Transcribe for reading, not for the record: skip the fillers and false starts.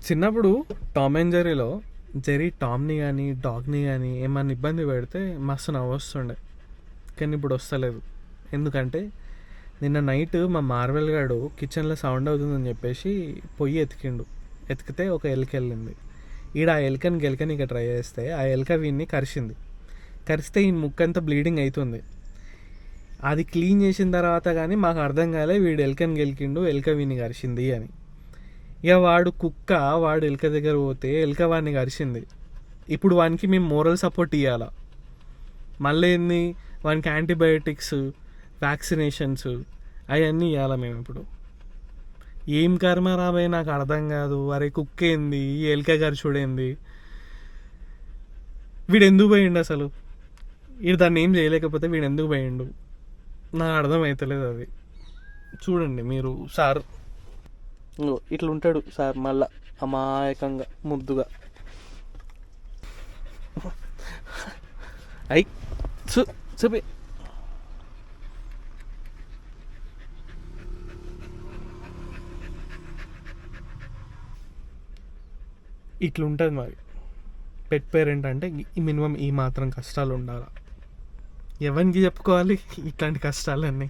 చిన్నప్పుడు Tom and జెర్రీలో Jerry టామ్ని కానీ డాగ్ని కానీ ఏమన్నా ఇబ్బంది పెడితే మస్తు నవ్వు వస్తుండే. కానీ ఇప్పుడు వస్తలేదు. ఎందుకంటే నిన్న నైట్ మా మార్వెల్ గాడు కిచెన్లో సౌండ్ అవుతుందని చెప్పేసి పొయ్యి ఎతికిండు. ఎతికితే ఒక ఎలుక వెళ్ళింది. ఈడ ఆ ఎలుకని గెలకనిక ట్రై చేస్తే ఆ ఎలుక వీడిని కరిచింది. కరిస్తే ఈ ముక్కంతా బ్లీడింగ్ అవుతుంది. అది క్లీన్ చేసిన తర్వాత కానీ మాకు అర్థం కాలే వీడు ఎలుకని గెలికిండు, ఎలుక వీడిని కరిచింది అని. ఇక వాడు కుక్క, వాడు ఎలుక దగ్గర పోతే ఎలుక వాడిని కరిచింది. ఇప్పుడు వానికి మేము మోరల్ సపోర్ట్ ఇవ్వాలా? మళ్ళీ ఏంది, వానికి యాంటీబయోటిక్స్, వ్యాక్సినేషన్స్ అవన్నీ ఇవ్వాలా మేము ఇప్పుడు? ఏం కర్మ రాబోయే నాకు అర్థం కాదు. అరే కుక్క ఏంది, ఎలుక కరిచుడేంది, వీడు ఎందుకు పోయిండు అసలు? వీడు దాన్ని ఏం చేయలేకపోతే వీడు ఎందుకు పోయిండు నాకు అర్థమవుతలేదు అది. చూడండి మీరు సార్, ఇట్లా ఉంటాడు సార్, మళ్ళా అమాయకంగా ముద్దుగా ఐ చూపి. ఇట్లుంటుంది మరి పెట్ పేరెంట్ అంటే. మినిమం ఈ మాత్రం కష్టాలు ఉండాలి. ఎవరికి చెప్పుకోవాలి ఇట్లాంటి కష్టాలన్నీ?